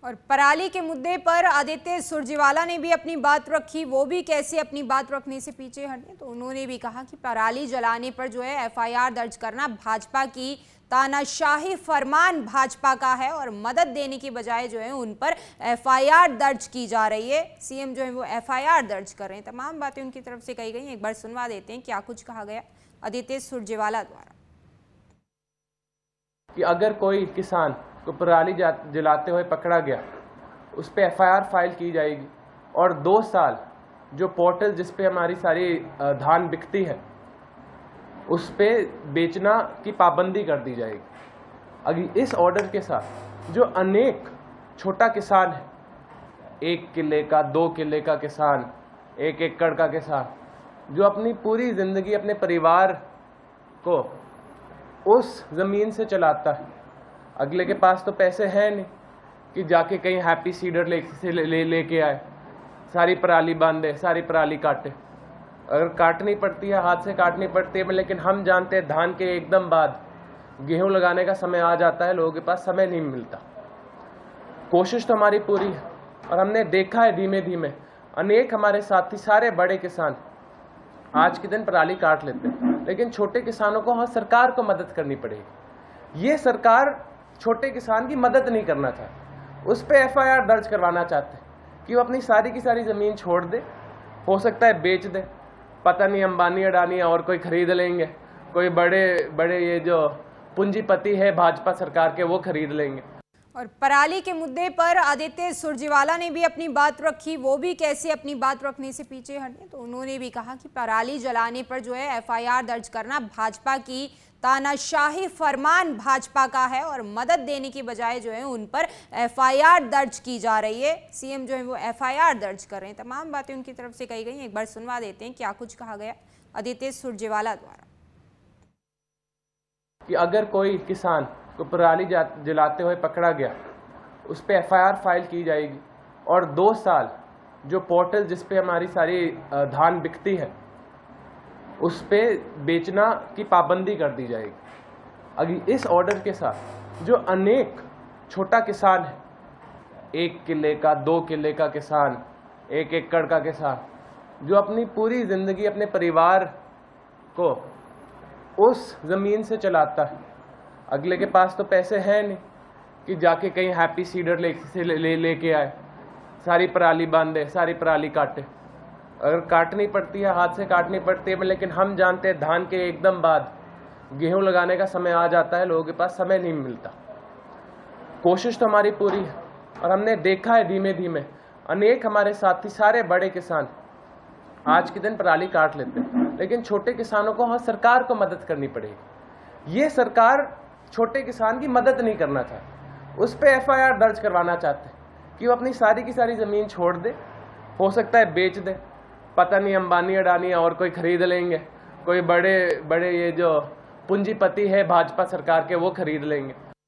और पराली के मुद्दे पर आदित्य सुरजेवाला ने भी अपनी बात रखी। वो भी कैसे अपनी बात रखने से पीछे हटे, तो उन्होंने भी कहा कि पराली जलाने पर जो है एफआईआर दर्ज करना भाजपा की तानाशाही फरमान भाजपा का है और मदद देने की बजाय जो है उन पर एफआईआर दर्ज की जा रही है। सीएम जो है वो एफआईआर दर्ज कर रहे हैं। तमाम बातें उनकी तरफ से कही गई। एक बार सुनवा देते हैं क्या कुछ कहा गया आदित्य सुरजेवाला द्वारा। कि अगर कोई किसान को पराली जलाते हुए पकड़ा गया, उस पर एफआईआर फाइल की जाएगी और 2 साल जो पोर्टल जिस पे हमारी सारी धान बिकती है उस पे बेचना की पाबंदी कर दी जाएगी। अगर इस ऑर्डर के साथ जो अनेक छोटा किसान है, 1 किले का 2 किले का किसान, 1 एकड़ का किसान, जो अपनी पूरी जिंदगी अपने परिवार को उस जमीन से चलाता है, अगले के पास तो पैसे हैं नहीं कि जाके कहीं हैप्पी सीडर लेके आए, सारी पराली बांधे, सारी पराली काटे। अगर काटनी पड़ती है, हाथ से काटनी पड़ती है, लेकिन हम जानते हैं धान के एकदम बाद गेहूं लगाने का समय आ जाता है, लोगों के पास समय नहीं मिलता। कोशिश तो हमारी पूरी है और हमने देखा है धीमे धीमे अनेक हमारे साथी सारे बड़े किसान आज के दिन पराली काट लेते हैं, लेकिन छोटे किसानों को सरकार को मदद करनी पड़ेगी। ये सरकार छोटे किसान की मदद नहीं करना चाहती, उस पर एफआईआर दर्ज करवाना चाहते हैं कि वो अपनी सारी की सारी जमीन छोड़ दे, हो सकता है बेच दे, पता नहीं अंबानी अडानी और कोई खरीद लेंगे, कोई बड़े बड़े ये जो पूंजीपति है भाजपा सरकार के वो खरीद लेंगे। और पराली के मुद्दे पर आदित्य सुरजेवाला ने भी अपनी बात रखी। वो भी कैसे अपनी बात रखने से पीछे हटे, तो उन्होंने भी कहा कि पराली जलाने पर जो है एफआईआर दर्ज करना भाजपा की तानाशाही फरमान भाजपा का है और मदद देने की बजाय जो है उन पर एफआईआर दर्ज की जा रही है। सीएम जो है वो एफआईआर दर्ज कर रहे हैं। तमाम बातें उनकी तरफ से कही गई। एक बार सुनवा देते हैं क्या कुछ कहा गया आदित्य सुरजेवाला द्वारा। कि अगर कोई किसान को पराली जलाते हुए पकड़ा गया, उस पर एफआईआर फाइल की जाएगी और 2 साल जो पोर्टल जिस पे हमारी सारी धान बिकती है उस पे बेचना की पाबंदी कर दी जाएगी। अगर इस ऑर्डर के साथ जो अनेक छोटा किसान है, 1 किले का 2 किले का किसान, 1 एकड़ का किसान, जो अपनी पूरी जिंदगी अपने परिवार को उस जमीन से चलाता है, अगले के पास तो पैसे हैं नहीं कि जाके कहीं हैप्पी सीडर लेके आए, सारी पराली बांधे, सारी पराली काटे। अगर काटनी पड़ती है, हाथ से काटनी पड़ती है, लेकिन हम जानते हैं धान के एकदम बाद गेहूं लगाने का समय आ जाता है, लोगों के पास समय नहीं मिलता। कोशिश तो हमारी पूरी है और हमने देखा है धीमे धीमे अनेक हमारे साथी सारे बड़े किसान आज के दिन पराली काट लेते हैं, लेकिन छोटे किसानों को सरकार को मदद करनी पड़ेगी। ये सरकार छोटे किसान की मदद नहीं करना चाहती, उस पर एफआईआर दर्ज करवाना चाहते हैं कि वो अपनी सारी की सारी जमीन छोड़ दे, हो सकता है बेच दे, पता नहीं अंबानी अडानी और कोई खरीद लेंगे, कोई बड़े बड़े ये जो पूंजीपति है भाजपा सरकार के वो खरीद लेंगे।